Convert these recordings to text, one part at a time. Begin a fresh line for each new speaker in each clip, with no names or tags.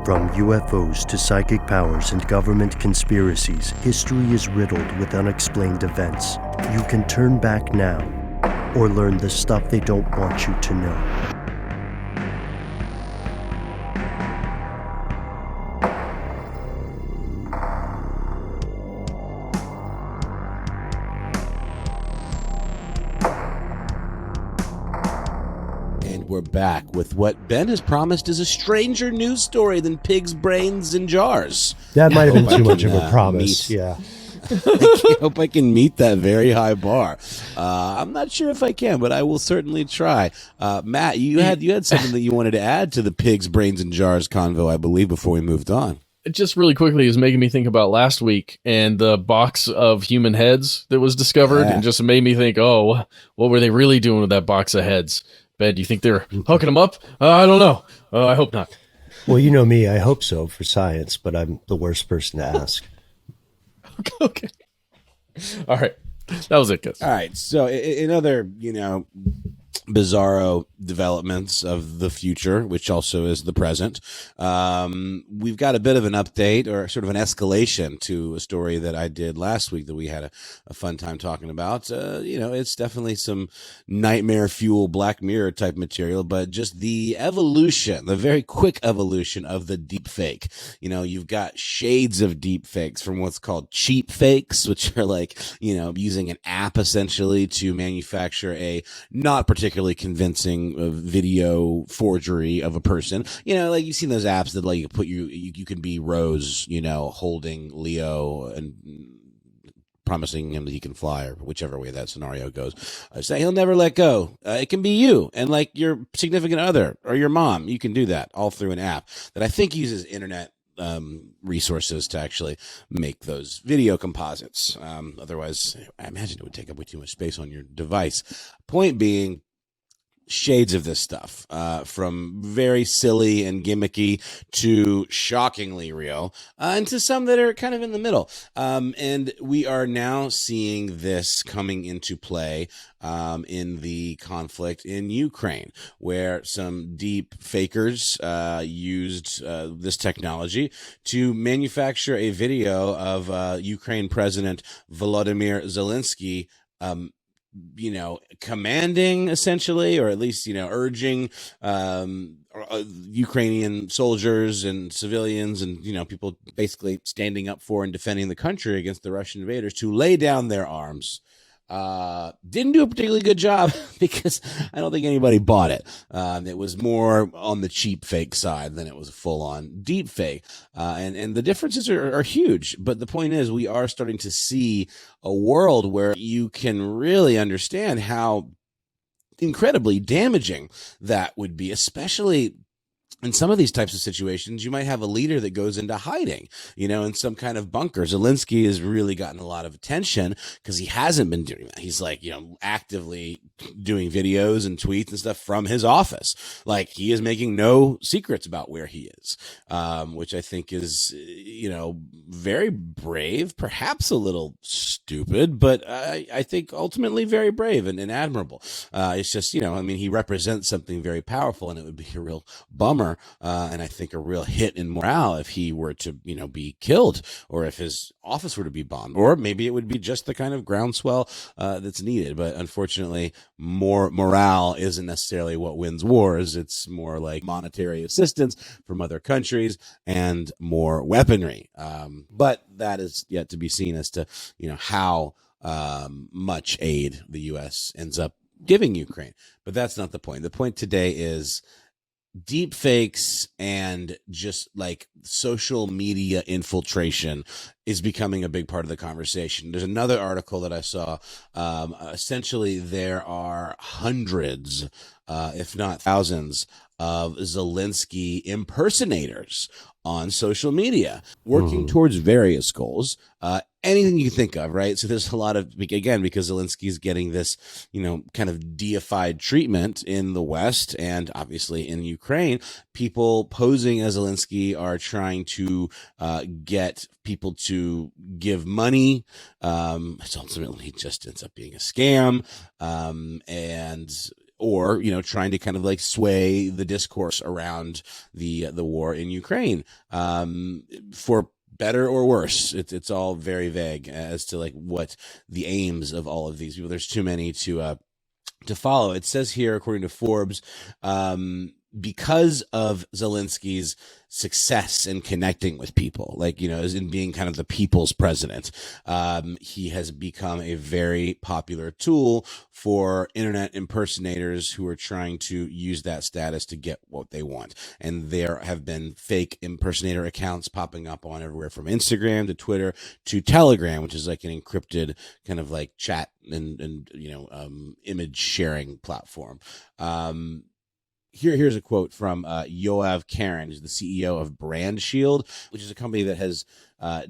From UFOs to psychic powers and government conspiracies, history is riddled with unexplained events. You can turn back now or learn the stuff they don't want you to know.
We're back with what Ben has promised is a stranger news story than pigs' brains in jars.
That might have been too much of a promise.
Yeah. I hope I can meet that very high bar. I'm not sure if I can, but I will certainly try. Matt, you had something that you wanted to add to the pigs' brains in jars convo, I believe, before we moved on.
Just really quickly, it was making me think about last week and the box of human heads that was discovered, and just made me think, oh, what were they really doing with that box of heads? Ben, do you think they're hooking them up? I don't know. I hope not.
Well, you know me. I hope so for science, but I'm the worst person to ask.
Okay. All right. That was it, guys.
All right. So in other, bizarro developments of the future, which also is the present, we've got a bit of an update or sort of an escalation to a story that I did last week that we had a fun time talking about. It's definitely some nightmare fuel Black Mirror type material, but just the evolution, the very quick evolution of the deep fake. You've got shades of deep fakes, from what's called cheap fakes, which are like, using an app essentially to manufacture a not particularly convincing video forgery of a person. Like you've seen those apps that like put you can be Rose, holding Leo and promising him that he can fly, or whichever way that scenario goes. Say he'll never let go. It can be you and like your significant other or your mom. You can do that all through an app that I think uses internet resources to actually make those video composites. Otherwise, I imagine it would take up way too much space on your device. Point being, shades of this stuff, from very silly and gimmicky to shockingly real, and to some that are kind of in the middle. And we are now seeing this coming into play in the conflict in Ukraine, where some deep fakers used this technology to manufacture a video of Ukraine President Volodymyr Zelensky commanding essentially, or at least, urging Ukrainian soldiers and civilians and, people basically standing up for and defending the country against the Russian invaders to lay down their arms. Didn't do a particularly good job because I don't think anybody bought it. It was more on the cheap fake side than it was a full on deep fake. And the differences are huge. But the point is, we are starting to see a world where you can really understand how incredibly damaging that would be, especially in some of these types of situations. You might have a leader that goes into hiding, in some kind of bunker. Zelensky has really gotten a lot of attention because he hasn't been doing that. He's like, actively doing videos and tweets and stuff from his office. Like, he is making no secrets about where he is, which I think is, very brave, perhaps a little stupid, but I think ultimately very brave and admirable. It's just, he represents something very powerful, and it would be a real bummer. And I think a real hit in morale if he were to, be killed, or if his office were to be bombed, or maybe it would be just the kind of groundswell that's needed. But unfortunately, more morale isn't necessarily what wins wars. It's more like monetary assistance from other countries and more weaponry. But that is yet to be seen as to, how much aid the U.S. ends up giving Ukraine. But that's not the point. The point today is deep fakes and just like social media infiltration is becoming a big part of the conversation. There's another article that I saw. Essentially, there are hundreds, if not thousands, of Zelensky impersonators on social media working towards various goals. Anything you can think of, right? So there's a lot of, again, because Zelensky's getting this, kind of deified treatment in the West and obviously in Ukraine, people posing as Zelensky are trying to get people to give money. It ultimately just ends up being a scam. And or trying to kind of like sway the discourse around the war in Ukraine, for better or worse. It's all very vague as to like what the aims of all of these people. There's too many to follow. It says here, according to Forbes, because of Zelensky's success in connecting with people, like, as in being kind of the people's president, he has become a very popular tool for internet impersonators who are trying to use that status to get what they want. And there have been fake impersonator accounts popping up on everywhere from Instagram to Twitter to Telegram, which is like an encrypted kind of like chat and image sharing platform. Here's a quote from Yoav Karen, who's the CEO of Brand Shield, which is a company that has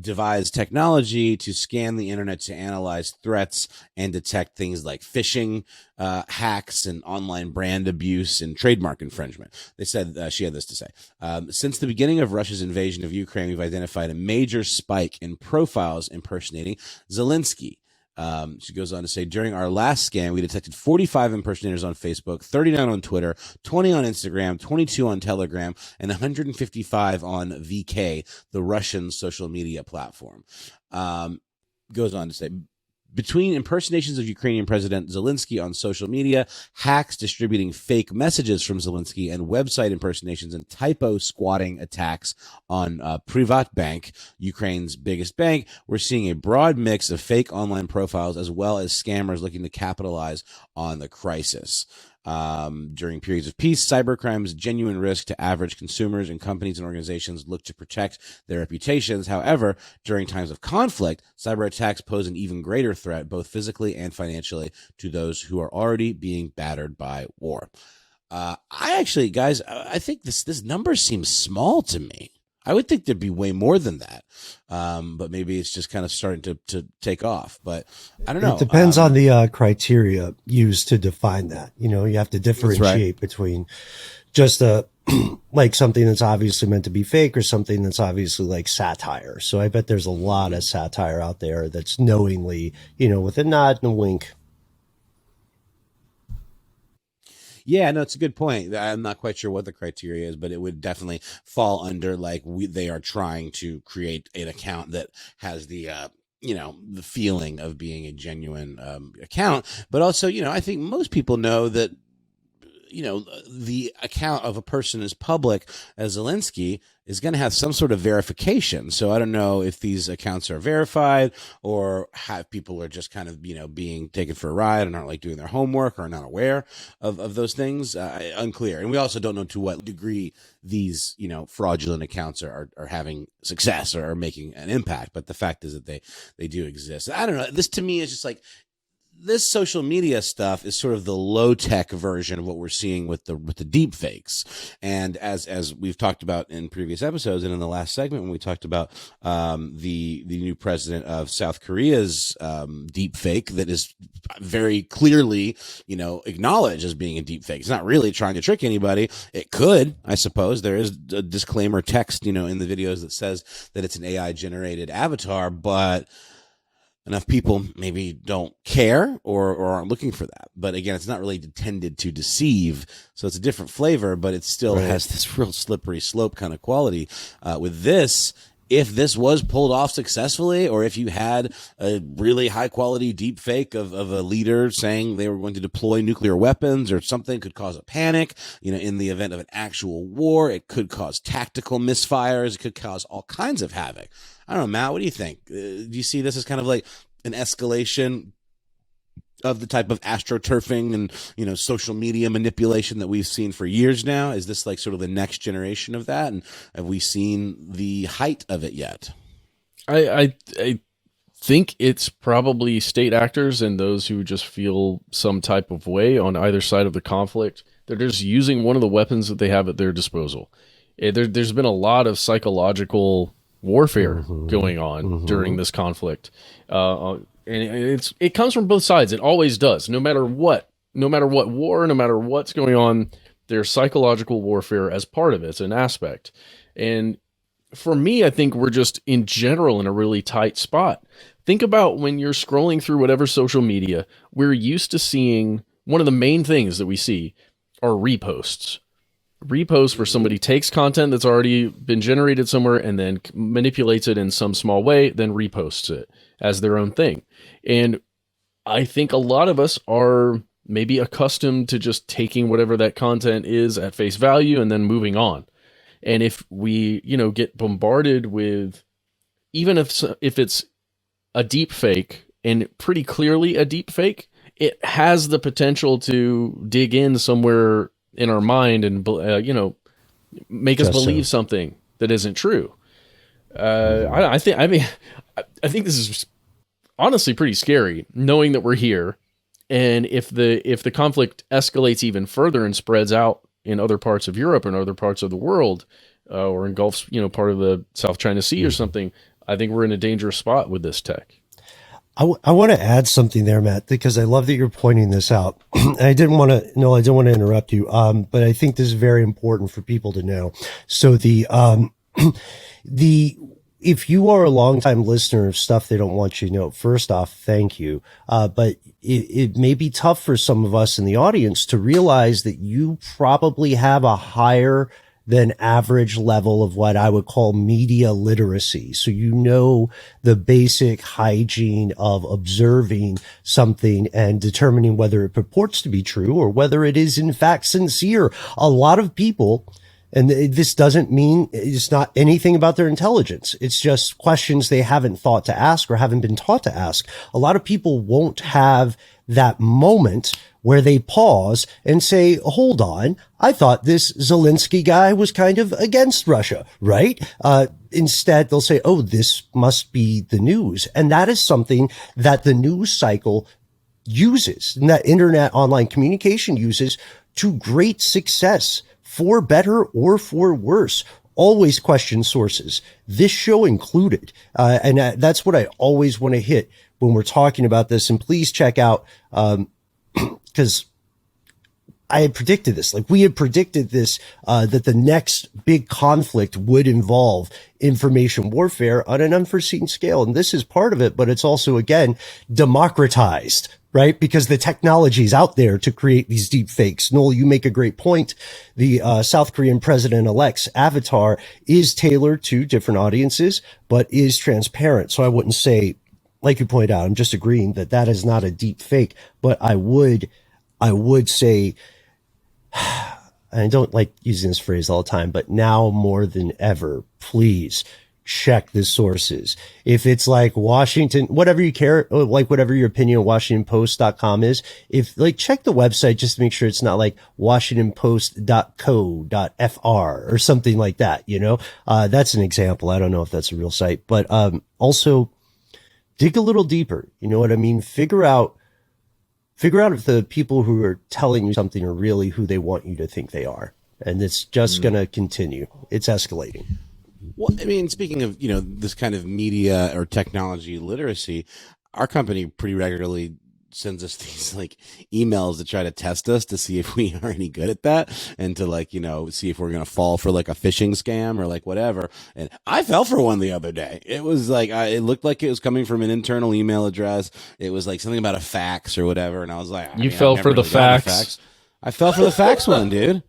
devised technology to scan the internet to analyze threats and detect things like phishing, hacks, and online brand abuse and trademark infringement. They said, she had this to say, since the beginning of Russia's invasion of Ukraine, we've identified a major spike in profiles impersonating Zelensky. She goes on to say, during our last scan, we detected 45 impersonators on Facebook, 39 on Twitter, 20 on Instagram, 22 on Telegram, and 155 on VK, the Russian social media platform. Goes on to say, between impersonations of Ukrainian President Zelensky on social media, hacks distributing fake messages from Zelensky, and website impersonations and typo squatting attacks on Privatbank, Ukraine's biggest bank, we're seeing a broad mix of fake online profiles as well as scammers looking to capitalize on the crisis. During periods of peace, cybercrime's genuine risk to average consumers, and companies and organizations look to protect their reputations. However, during times of conflict, cyber attacks pose an even greater threat, both physically and financially, to those who are already being battered by war. I actually, guys, I think this number seems small to me. I would think there'd be way more than that. But maybe it's just kind of starting to take off. But I don't know.
It depends on the criteria used to define that. You have to differentiate between just like something that's obviously meant to be fake or something that's obviously like satire. So I bet there's a lot of satire out there that's knowingly, with a nod and a wink.
Yeah, no, it's a good point. I'm not quite sure what the criteria is, but it would definitely fall under like they are trying to create an account that has the the feeling of being a genuine account. But also, I think most people know that the account of a person as public as Zelensky is going to have some sort of verification. So I don't know if these accounts are verified or have people are just kind of, being taken for a ride and aren't like doing their homework or are not aware of those things. Unclear. And we also don't know to what degree these, fraudulent accounts are having success or are making an impact. But the fact is that they do exist. I don't know. This to me is just like, this social media stuff is sort of the low tech version of what we're seeing with the deep fakes. And as we've talked about in previous episodes and in the last segment, when we talked about, the new president of South Korea's, deep fake that is very clearly, acknowledged as being a deep fake. It's not really trying to trick anybody. It could, I suppose. There is a disclaimer text, in the videos that says that it's an AI generated avatar, but enough people maybe don't care or aren't looking for that. But again, it's not really intended to deceive. So it's a different flavor, but it still has this real slippery slope kind of quality. With this, if this was pulled off successfully, or if you had a really high quality deep fake of a leader saying they were going to deploy nuclear weapons or something, could cause a panic, in the event of an actual war, it could cause tactical misfires. It could cause all kinds of havoc. I don't know, Matt, what do you think? Do you see this as kind of like an escalation of the type of astroturfing and, social media manipulation that we've seen for years now? Is this like sort of the next generation of that? And have we seen the height of it yet?
I think it's probably state actors and those who just feel some type of way on either side of the conflict. They're just using one of the weapons that they have at their disposal. There's been a lot of psychological warfare going on during this conflict. And it comes from both sides. It always does. No matter what war, no matter what's going on, there's psychological warfare as part of it. It's an aspect. And for me, I think we're just in general in a really tight spot. Think about when you're scrolling through whatever social media, we're used to seeing one of the main things that we see are reposts. Reposts where somebody takes content that's already been generated somewhere and then manipulates it in some small way, then reposts it as their own thing. And I think a lot of us are maybe accustomed to just taking whatever that content is at face value and then moving on. And if we, get bombarded with, even if it's a deep fake and pretty clearly a deep fake, it has the potential to dig in somewhere in our mind and, make us believe something that isn't true. I think this is honestly pretty scary, knowing that we're here. And if the conflict escalates even further and spreads out in other parts of Europe and other parts of the world, or engulfs, part of the South China Sea or something, I think we're in a dangerous spot with this tech.
I want to add something there, Matt, because I love that you're pointing this out. I didn't want to interrupt you. But I think this is very important for people to know. So if you are a longtime listener of stuff they don't want you to know, first off, thank you. But it may be tough for some of us in the audience to realize that you probably have a higher than average level of what I would call media literacy. So the basic hygiene of observing something and determining whether it purports to be true or whether it is in fact sincere. A lot of people, and this doesn't mean it's not anything about their intelligence. It's just questions they haven't thought to ask or haven't been taught to ask. A lot of people won't have that moment where they pause and say, hold on, I thought this Zelensky guy was kind of against Russia, right? Instead, they'll say, oh, this must be the news. And that is something that the news cycle uses, and that internet online communication uses to great success, for better or for worse. Always question sources, this show included. And that's what I always want to hit when we're talking about this. And please check out, because I had predicted this, we had predicted this, that the next big conflict would involve information warfare on an unforeseen scale. And this is part of it, but it's also, again, democratized, right? Because the technology is out there to create these deep fakes. Noel, you make a great point. The South Korean president-elect's avatar is tailored to different audiences, but is transparent. So I wouldn't say, like you pointed out, I'm just agreeing that is not a deep fake, but I would say, and I don't like using this phrase all the time, but now more than ever, please check the sources. If it's like Washington, whatever you care, like whatever your opinion of WashingtonPost.com is, check the website just to make sure it's not like WashingtonPost.co.fr or something like that, that's an example. I don't know if that's a real site, but, also dig a little deeper. You know what I mean? Figure out if the people who are telling you something are really who they want you to think they are. And it's just going to continue. It's escalating.
Well, I mean, speaking of, this kind of media or technology literacy, our company pretty regularly sends us these emails to try to test us to see if we are any good at that and to see if we're going to fall for a phishing scam or whatever. And I fell for one the other day. It was it looked like it was coming from an internal email address. It was something about a fax or whatever. And I was like,
you fell for the fax.
I fell for the fax one, dude.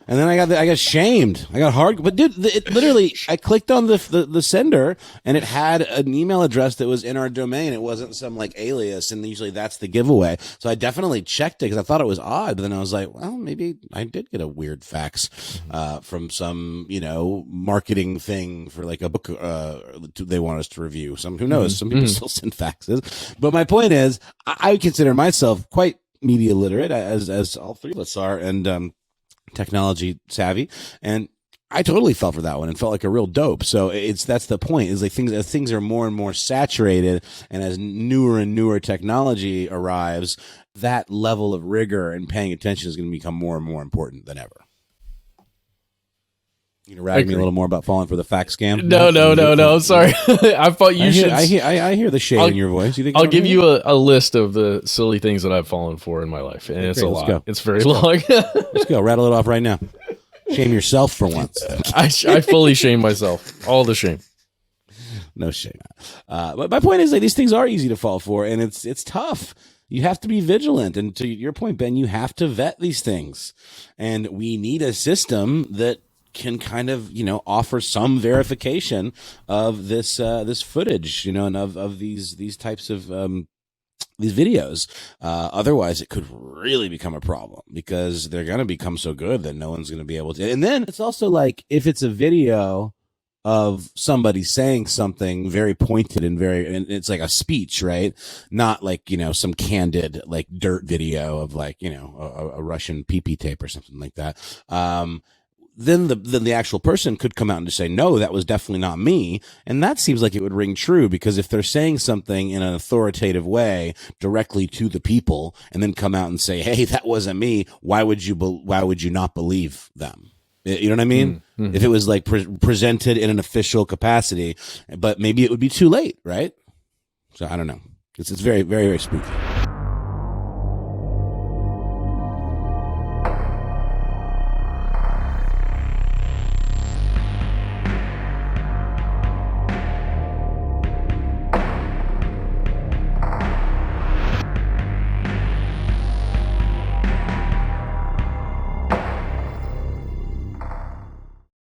And then I got shamed. I got hard, but dude, literally, I clicked on the sender and it had an email address that was in our domain. It wasn't some alias, and usually that's the giveaway. So I definitely checked it because I thought it was odd. But then I was like, well, maybe I did get a weird fax from some marketing thing for a book they want us to review. Who knows? Some people still send faxes. But my point is, I consider myself quite media literate, as all three of us are, and technology savvy, and I totally fell for that one and felt like a real dope. So that's the point, is as things are more and more saturated, and as newer and newer technology arrives, that level of rigor and paying attention is going to become more and more important than ever. You know, rag me a little more about falling for the fax scam?
No. Sorry. I thought you should.
I hear the shade in your voice. You think
I'll give you a list of the silly things that I've fallen for in my life, and it's a lot. Go. It's very long.
Let's go. Rattle it off right now. Shame yourself for once.
I fully shame myself. All the shame.
No shame. But my point is, these things are easy to fall for, and it's tough. you have to be vigilant. And to your point, Ben, you have to vet these things. And we need a system that can kind of, offer some verification of this footage, and of these types of these videos. Otherwise, it could really become a problem because they're going to become so good that no one's going to be able to. And then it's also like, if it's a video of somebody saying something very pointed and it's like a speech, right? Not like, some candid, like dirt video of like, a Russian PP tape or something like that. Then the actual person could come out and just say, no, that was definitely not me. And that seems like it would ring true, because if they're saying something in an authoritative way directly to the people and then come out and say, hey, that wasn't me, why would you not believe them? You know what I mean? Mm-hmm. If it was like presented in an official capacity, but maybe it would be too late, right? So I don't know. It's very, very, very spooky.